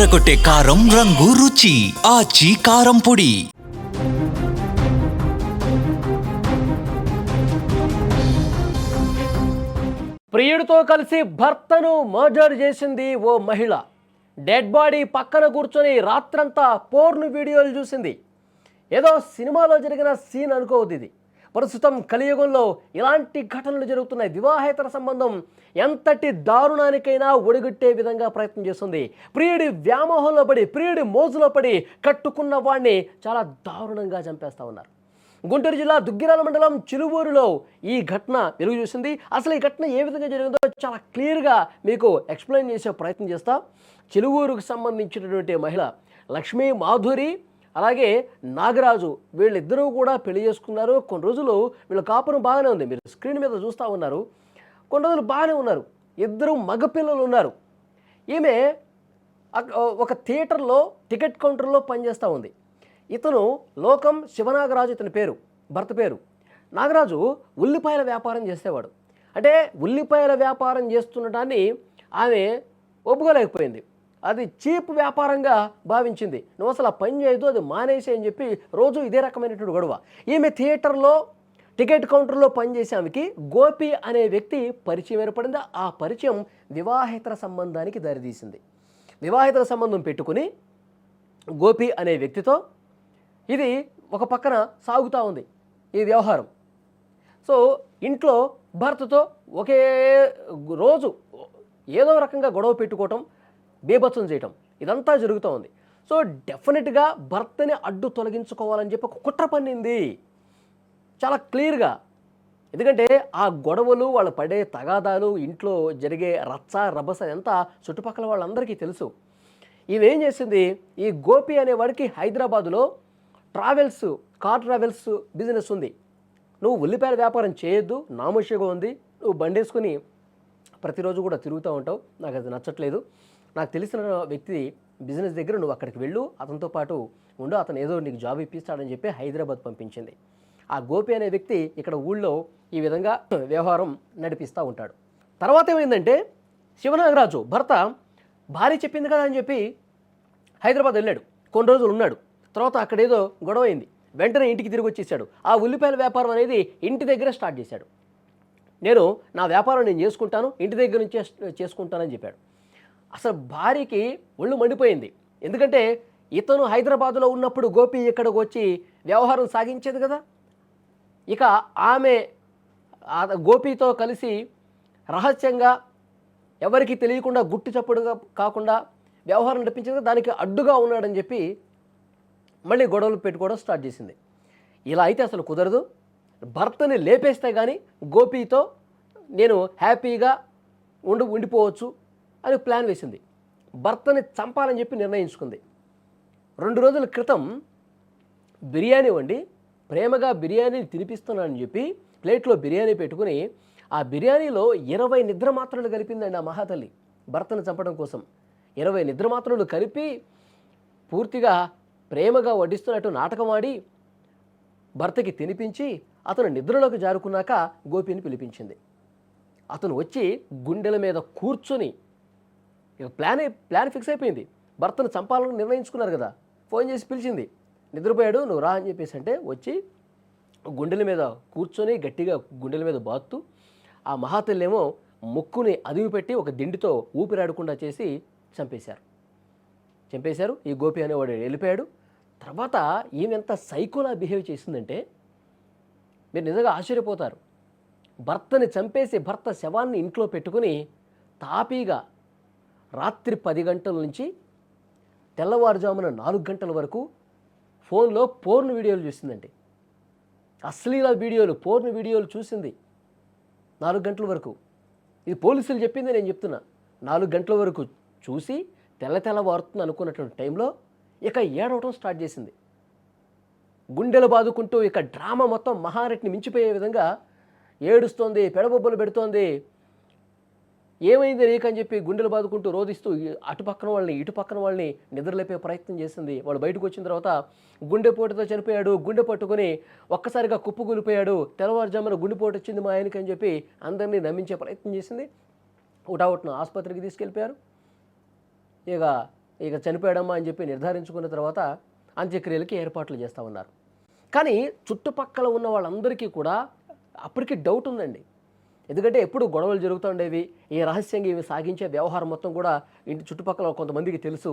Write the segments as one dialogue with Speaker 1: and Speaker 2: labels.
Speaker 1: అదరకొట్టే కారం రంగు రుచి ఆచి కారం పొడి.
Speaker 2: ప్రియుడితో కలిసి భర్తను మర్డర్ చేసింది ఓ మహిళ. డెడ్ బాడీ పక్కన కూర్చొని రాత్రంతా పోర్న్ వీడియోలు చూసింది. ఏదో సినిమాలో జరిగిన సీన్ అనుకోవద్దు ఇది. ప్రస్తుతం కలియుగంలో ఇలాంటి ఘటనలు జరుగుతున్నాయి. వివాహేతర సంబంధం ఎంతటి దారుణానికైనా ఒడిగట్టే విధంగా ప్రయత్నం చేస్తుంది. ప్రియుడి వ్యామోహంలో పడి, ప్రియుడి మోజులో పడి కట్టుకున్న వాడిని చాలా దారుణంగా చంపేస్తూ ఉన్నారు. గుంటూరు జిల్లా దుగ్గిరాల మండలం చిలువూరులో ఈ ఘటన వెలుగు చూసింది. అసలు ఈ ఘటన ఏ విధంగా జరిగిందో చాలా క్లియర్గా మీకు ఎక్స్ప్లెయిన్ చేసే ప్రయత్నం చేస్తా. చిలువూరుకు సంబంధించినటువంటి మహిళ లక్ష్మీ మాధురి, అలాగే నాగరాజు, వీళ్ళిద్దరూ కూడా పెళ్లి చేసుకున్నారు. కొన్ని రోజులు వీళ్ళ కాపురం బాగానే ఉంది. మీరు స్క్రీన్ మీద చూస్తూ ఉన్నారు. కొన్ని రోజులు బాగానే ఉన్నారు. ఇద్దరు మగపిల్లలు ఉన్నారు. ఈమె ఒక థియేటర్లో టికెట్ కౌంటర్లో పనిచేస్తూ ఉంది. ఇతను లోకం శివనాగరాజు, ఇతని పేరు, భర్త పేరు. నాగరాజు ఉల్లిపాయల వ్యాపారం చేసేవాడు. అంటే ఉల్లిపాయల వ్యాపారం చేస్తుండటాన్ని ఆమె ఒప్పుకోలేకపోయింది. అది చీప్ వ్యాపారంగా భావించింది. నువ్వు అసలు ఆ పని చేయదు, అది మానేసే అని చెప్పి రోజు ఇదే రకమైనటువంటి గొడవ. ఈమె థియేటర్లో టికెట్ కౌంటర్లో పనిచేసే ఆమెకి గోపి అనే వ్యక్తి పరిచయం ఏర్పడింది. ఆ పరిచయం వివాహేతర సంబంధానికి దారితీసింది. వివాహేతర సంబంధం పెట్టుకుని గోపి అనే వ్యక్తితో ఇది ఒక పక్కన సాగుతూ ఉంది ఈ వ్యవహారం. సో ఇంట్లో భర్తతో ఒకే రోజు ఏదో రకంగా గొడవ పెట్టుకోవటం, బీభత్సం చేయటం, ఇదంతా జరుగుతూ ఉంది. సో డెఫినెట్గా భర్తని అడ్డు తొలగించుకోవాలని చెప్పి ఒక కుట్ర పన్నింది చాలా క్లియర్గా. ఎందుకంటే ఆ గొడవలు, వాళ్ళు పడే తగాదాలు, ఇంట్లో జరిగే రచ్చ రభస అంతా చుట్టుపక్కల వాళ్ళందరికీ తెలుసు. ఈమెం చేసింది, ఈ గోపి అనేవాడికి హైదరాబాదులో కార్ ట్రావెల్స్ బిజినెస్ ఉంది. నువ్వు ఉల్లిపాయల వ్యాపారం చేయొద్దు, నామోషిగా ఉంది, నువ్వు బండేసుకుని ప్రతిరోజు కూడా తిరుగుతూ ఉంటావు, నాకు అది నచ్చట్లేదు, నాకు తెలిసిన వ్యక్తి బిజినెస్ దగ్గర నువ్వు అక్కడికి వెళ్ళు, అతనితో పాటు ఉండు, అతను ఏదో నీకు జాబ్ ఇప్పిస్తాడని చెప్పి హైదరాబాద్ పంపించింది. ఆ గోపి అనే వ్యక్తి ఇక్కడ ఊళ్ళో ఈ విధంగా వ్యవహారం నడిపిస్తూ ఉంటాడు. తర్వాత ఏమైందంటే, శివనాగరాజు భర్త భార్య చెప్పింది కదా అని చెప్పి హైదరాబాద్ వెళ్ళాడు. కొన్ని రోజులు ఉన్నాడు. తర్వాత అక్కడ ఏదో గొడవ అయింది. వెంటనే ఇంటికి తిరిగి వచ్చేసాడు. ఆ ఉల్లిపాయల వ్యాపారం అనేది ఇంటి దగ్గర స్టార్ట్ చేశాడు. నేను నా వ్యాపారం నేను చేసుకుంటాను, ఇంటి దగ్గర నుంచి చేసుకుంటానని చెప్పాడు. అసలు భార్యకి ఒళ్ళు మండిపోయింది. ఎందుకంటే ఇతను హైదరాబాదులో ఉన్నప్పుడు గోపి ఇక్కడికి వచ్చి వ్యవహారం సాగించేది కదా. ఇక ఆమె గోపితో కలిసి రహస్యంగా ఎవరికి తెలియకుండా గుట్టు చప్పుడుగా కాకుండా వ్యవహారం నడిపించేది, దానికి అడ్డుగా ఉన్నాడని చెప్పి మళ్ళీ గొడవలు పెట్టుకోవడం స్టార్ట్ చేసింది. ఇలా అయితే అసలు కుదరదు, భర్తని లేపేస్తే కానీ గోపితో నేను హ్యాపీగా ఉండిపోవచ్చు అని ప్లాన్ వేసింది. భర్తని చంపాలని చెప్పి నిర్ణయించుకుంది. 2 రోజుల క్రితం బిర్యానీ వండి ప్రేమగా బిర్యానీని తినిపిస్తున్నానని చెప్పి ప్లేట్లో బిర్యానీ పెట్టుకుని ఆ బిర్యానీలో 20 నిద్ర మాత్రలు కలిపిందండి ఆ మహాతల్లి భర్తను చంపడం కోసం. 20 నిద్ర మాత్రలు కలిపి పూర్తిగా ప్రేమగా వడ్డిస్తున్నట్టు నాటకమాడి భర్తకి తినిపించి అతను నిద్రలోకి జారుకున్నాక గోపిని పిలిపించింది. అతను వచ్చి గుండెల మీద కూర్చొని, ఇక ప్లాన్ ఫిక్స్ అయిపోయింది. భర్తను చంపాలని నిర్ణయించుకున్నారు కదా. ఫోన్ చేసి పిలిచింది, నిద్రపోయాడు నువ్వు రా అని చెప్పేసి అంటే వచ్చి గుండెల మీద కూర్చొని గట్టిగా గుండెల మీద బాత్తు ఆ మహాతల్లేమో ముక్కుని అదివి పెట్టి ఒక దిండితో ఊపిరాడకుండా చేసి చంపేశారు. ఈ గోపి అనేవాడు వెళ్ళిపోయాడు. తర్వాత ఈమె ఎంత సైకోలా బిహేవ్ చేసిందంటే మీరు నిజంగా ఆశ్చర్యపోతారు. భర్తని చంపేసి భర్త శవాన్ని ఇంట్లో పెట్టుకుని తాపీగా రాత్రి 10 గంటల నుంచి తెల్లవారుజామున 4 గంటల వరకు ఫోన్లో పోర్న్ వీడియోలు చూసిందండి. అశ్లీల వీడియోలు, పోర్న్ వీడియోలు చూసింది 4 గంటల వరకు. ఇది పోలీసులు చెప్పింది, నేను చెప్తున్నా. 4 గంటల వరకు చూసి తెల్లవారుతుంది అనుకున్నటువంటి టైంలో ఇక ఏడవటం స్టార్ట్ చేసింది. గుండెలు బాదుకుంటూ ఇక డ్రామా మొత్తం మహానటిని మించిపోయే విధంగా ఏడుస్తోంది, పెడబొబ్బలు పెడుతోంది. ఏమైంది నీకని చెప్పి గుండెలు బాదుకుంటూ రోధిస్తూ అటుపక్కన వాళ్ళని ఇటుపక్కన వాళ్ళని నిద్రలేపే ప్రయత్నం చేసింది. వాడు బయటకు వచ్చిన తర్వాత గుండెపోటుతో చనిపోయాడు, గుండె పట్టుకొని ఒక్కసారిగా కుప్పకూలిపోయాడు, తెల్లవారుజామున గుండెపోటు వచ్చింది మా ఆయనకి అని చెప్పి అందరినీ నమ్మించే ప్రయత్నం చేసింది. హుటాహుటిన ఆసుపత్రికి తీసుకెళ్ళిపోయారు. ఇక ఇక చనిపోయాడమ్మా అని చెప్పి నిర్ధారించుకున్న తర్వాత అంత్యక్రియలకి ఏర్పాట్లు చేస్తూ ఉన్నారు. కానీ చుట్టుపక్కల ఉన్న వాళ్ళందరికీ కూడా అప్పటికి డౌట్ ఉందండి. ఎందుకంటే ఎప్పుడు గొడవలు జరుగుతూ ఉండేవి. ఈ రహస్యంగా ఇవి సాగించే వ్యవహారం మొత్తం కూడా ఇంటి చుట్టుపక్కల కొంతమందికి తెలుసు.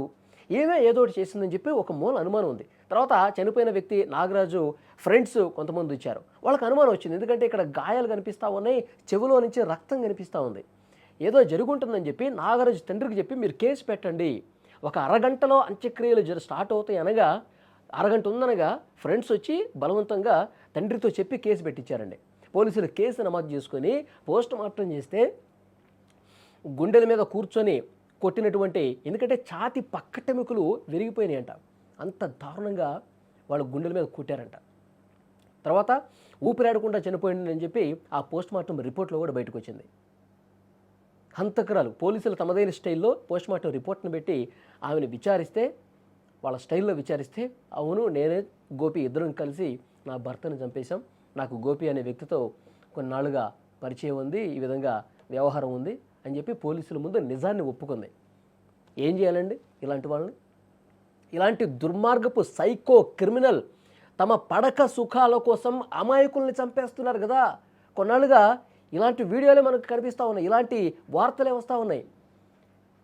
Speaker 2: ఏదో ఒకటి చేసిందని చెప్పి ఒక మూల అనుమానం ఉంది. తర్వాత చనిపోయిన వ్యక్తి నాగరాజు ఫ్రెండ్స్ కొంతమంది ఇచ్చారు. వాళ్ళకి అనుమానం వచ్చింది. ఎందుకంటే ఇక్కడ గాయాలు కనిపిస్తూ ఉన్నాయి, చెవిలో నుంచి రక్తం కనిపిస్తూ ఉంది. ఏదో జరుగుంటుందని చెప్పి నాగరాజు తండ్రికి చెప్పి మీరు కేసు పెట్టండి, ఒక అరగంటలో అంత్యక్రియలు స్టార్ట్ అవుతాయి అనగా అరగంట ఉందనగా ఫ్రెండ్స్ వచ్చి బలవంతంగా తండ్రితో చెప్పి కేసు పెట్టించారండి. పోలీసులు కేసు నమోదు చేసుకొని పోస్ట్ మార్టం చేస్తే గుండెల మీద కూర్చొని కొట్టినటువంటి, ఎందుకంటే ఛాతి పక్కటెముకలు విరిగిపోయినాయంట, అంత దారుణంగా వాళ్ళు గుండెల మీద కొట్టారంట. తర్వాత ఊపిరాడకుండా చనిపోయిందని చెప్పి ఆ పోస్ట్ మార్టం రిపోర్ట్లో కూడా బయటకు వచ్చింది. హంతకురాలు పోలీసులు తమదైన స్టైల్లో పోస్ట్ మార్టం రిపోర్ట్ని పెట్టి ఆమెను విచారిస్తే, వాళ్ళ స్టైల్లో విచారిస్తే, అవును నేనే గోపి ఇద్దరం కలిసి నా భర్తను చంపేశాం, నాకు గోపి అనే వ్యక్తితో కొన్నాళ్ళుగా పరిచయం ఉంది, ఈ విధంగా వ్యవహారం ఉంది అని చెప్పి పోలీసుల ముందు నిజాన్ని ఒప్పుకుంది. ఏం చేయాలండి ఇలాంటి వాళ్ళని? ఇలాంటి దుర్మార్గపు సైకో క్రిమినల్ తమ పడక సుఖాల కోసం అమాయకుల్ని చంపేస్తున్నారు కదా. కొన్నాళ్ళుగా ఇలాంటి వీడియోలే మనకు కనిపిస్తూ ఉన్నాయి, ఇలాంటి వార్తలే వస్తూ ఉన్నాయి.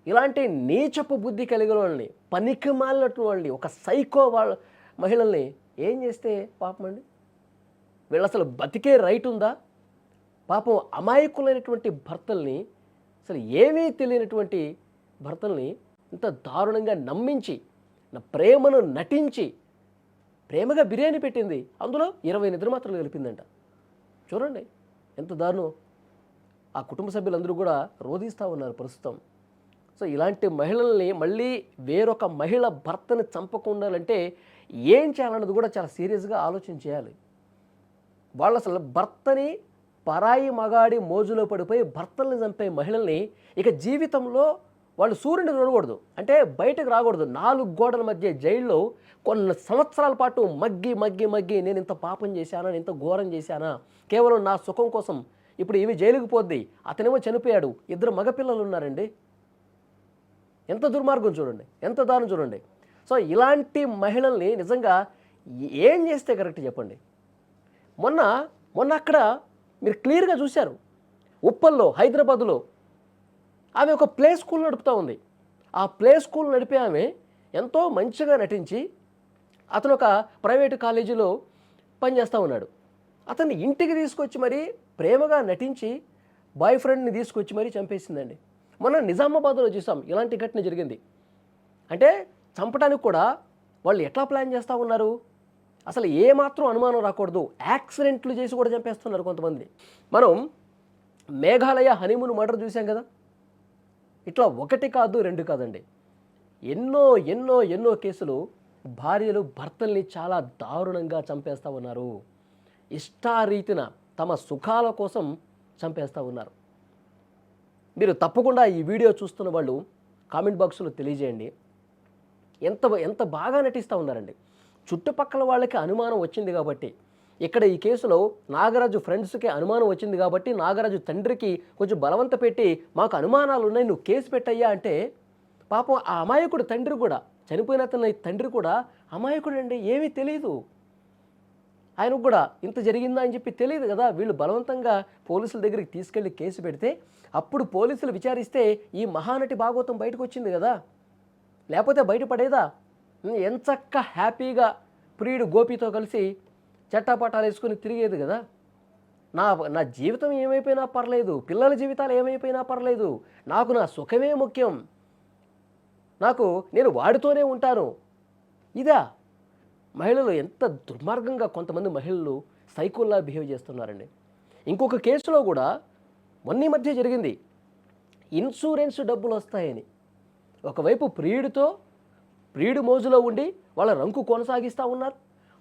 Speaker 2: ఇలాంటి నీచపు బుద్ధి కలిగిన వాళ్ళని, పనికి మాలినట్టు వాళ్ళని, ఒక సైకో వాళ్ళ మహిళల్ని ఏం చేస్తే పాపం అండి? వీళ్ళు అసలు బతికే రైట్ ఉందా? పాపం అమాయకులైనటువంటి భర్తల్ని, అసలు ఏమీ తెలియనటువంటి భర్తల్ని ఇంత దారుణంగా నమ్మించి, నా ప్రేమను నటించి ప్రేమగా బిర్యానీ పెట్టింది, అందులో 20 నిద్రమాత్రలు కలిపిందంట. చూడండి ఎంత దారుణం. ఆ కుటుంబ సభ్యులందరూ కూడా రోధిస్తూ ఉన్నారు ప్రస్తుతం. సో ఇలాంటి మహిళల్ని మళ్ళీ వేరొక మహిళ భర్తని చంపకుండాలంటే ఏం చేయాలన్నది కూడా చాలా సీరియస్గా ఆలోచన చేయాలి. వాళ్ళు అసలు భర్తని పరాయి మగాడి మోజులో పడిపోయి భర్తల్ని చంపే మహిళల్ని ఇక జీవితంలో వాళ్ళు సూర్యుని చూడకూడదు, అంటే బయటకు రాకూడదు. 4 గోడల మధ్య జైల్లో కొన్ని సంవత్సరాల పాటు మగ్గి నేను ఇంత పాపం చేశానా, ఇంత ఘోరం చేశానా, కేవలం నా సుఖం కోసం. ఇప్పుడు ఇవి జైలుకు పోద్ది, అతనేమో చనిపోయాడు, 2 మగపిల్లలు ఉన్నారండి. ఎంత దుర్మార్గం చూడండి, ఎంత దారుణం చూడండి. సో ఇలాంటి మహిళల్ని నిజంగా ఏం చేస్తే కరెక్ట్ చెప్పండి? మొన్న అక్కడ మీరు క్లియర్గా చూశారు, ఉప్పల్లో హైదరాబాదులో ఆమె ఒక ప్లే స్కూల్ నడుపుతూ ఉంది. ఆ ప్లే స్కూల్ నడిపే ఆమె ఎంతో మంచిగా నటించి, అతను ఒక ప్రైవేటు కాలేజీలో పనిచేస్తూ ఉన్నాడు. అతన్ని ఇంటికి తీసుకొచ్చి మరీ ప్రేమగా నటించి బాయ్ ఫ్రెండ్ని తీసుకొచ్చి మరీ చంపేసిందండి. మొన్న నిజామాబాద్లో చూసాం ఇలాంటి ఘటన జరిగింది. అంటే చంపడానికి కూడా వాళ్ళు ఎట్లా ప్లాన్ చేస్తూ ఉన్నారు, అసలు ఏమాత్రం అనుమానం రాకూడదు, యాక్సిడెంట్లు చేసి కూడా చంపేస్తున్నారు కొంతమంది. మనం మేఘాలయ హనీమూన్ మర్డర్ చూసాం కదా. ఇట్లా 1 కాదు 2 కాదండి, ఎన్నో కేసులు భార్యలు భర్తల్ని చాలా దారుణంగా చంపేస్తూ ఉన్నారు. ఇష్టారీతిన తమ సుఖాల కోసం చంపేస్తూ ఉన్నారు. మీరు తప్పకుండా ఈ వీడియో చూస్తున్న వాళ్ళు కామెంట్ బాక్స్లో తెలియజేయండి. ఎంత బాగా నటిస్తూ ఉన్నారండి. చుట్టుపక్కల వాళ్ళకి అనుమానం వచ్చింది కాబట్టి, ఇక్కడ ఈ కేసులో నాగరాజు ఫ్రెండ్స్కి అనుమానం వచ్చింది కాబట్టి నాగరాజు తండ్రికి కొంచెం బలవంత పెట్టి మాకు అనుమానాలు ఉన్నాయి నువ్వు కేసు పెట్టయ్యా అంటే, పాపం ఆ అమాయకుడు తండ్రి కూడా, చనిపోయిన అతని తండ్రి కూడా అమాయకుడు అండి, ఏమీ తెలియదు. ఆయనకు కూడా ఇంత జరిగిందా అని చెప్పి తెలియదు కదా. వీళ్ళు బలవంతంగా పోలీసుల దగ్గరికి తీసుకెళ్ళి కేసు పెడితే అప్పుడు పోలీసులు విచారిస్తే ఈ మహానటి భాగవతం బయటకు వచ్చింది కదా, లేకపోతే బయటపడేదా? ఎంచక్క హ్యాపీగా ప్రియుడు గోపితో కలిసి చట్టాపట్టాలు వేసుకొని తిరిగేది కదా. నా జీవితం ఏమైపోయినా పర్లేదు, పిల్లల జీవితాలు ఏమైపోయినా పర్లేదు, నాకు నా సుఖమే ముఖ్యం, నేను వాడితోనే ఉంటాను. ఇదా మహిళలు? ఎంత దుర్మార్గంగా కొంతమంది మహిళలు సైకోల్లా బిహేవ్ చేస్తున్నారండి. ఇంకొక కేసులో కూడా మొన్న మధ్య జరిగింది, ఇన్సూరెన్స్ డబ్బులు వస్తాయని ఒకవైపు ప్రియుడు మోజులో ఉండి వాళ్ళ రంకు కొనసాగిస్తూ ఉన్నారు.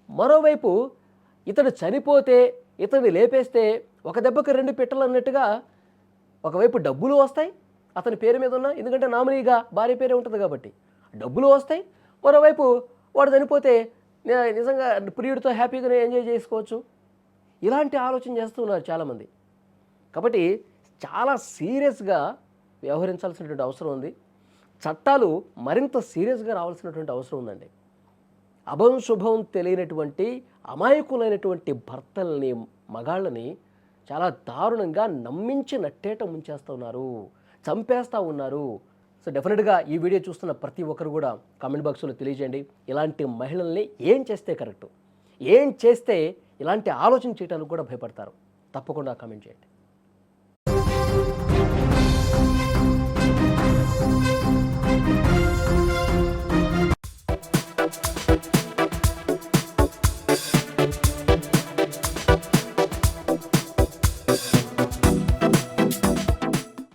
Speaker 2: మరోవైపు ఇతడు చనిపోతే ఇతన్ని లేపేస్తే ఒక దెబ్బకి 2 పిట్టలు అన్నట్టుగా ఒకవైపు డబ్బులు వస్తాయి అతని పేరు మీద ఉన్న, ఎందుకంటే నామినీగా భార్య పేరే ఉంటుంది కాబట్టి డబ్బులు వస్తాయి. మరోవైపు వాడు చనిపోతే నిజంగా ప్రియుడితో హ్యాపీగా ఎంజాయ్ చేసుకోవచ్చు. ఇలాంటి ఆలోచన చేస్తున్నారు చాలామంది. కాబట్టి చాలా సీరియస్గా వ్యవహరించాల్సినటువంటి అవసరం ఉంది. చట్టాలు మరింత సీరియస్గా రావాల్సినటువంటి అవసరం ఉందండి. అభం శుభం తెలియనటువంటి అమాయకులైనటువంటి భర్తల్ని, మగాళ్ళని చాలా దారుణంగా నమ్మించి నట్టేట ముంచేస్తూ ఉన్నారు, చంపేస్తూ ఉన్నారు. సో డెఫినెట్గా ఈ వీడియో చూస్తున్న ప్రతి ఒక్కరు కూడా కామెంట్ బాక్స్లో తెలియజేయండి. ఇలాంటి మహిళల్ని ఏం చేస్తే కరెక్టు, ఏం చేస్తే ఇలాంటి ఆలోచన చేయడానికి కూడా భయపడతారు. తప్పకుండా కామెంట్ చేయండి.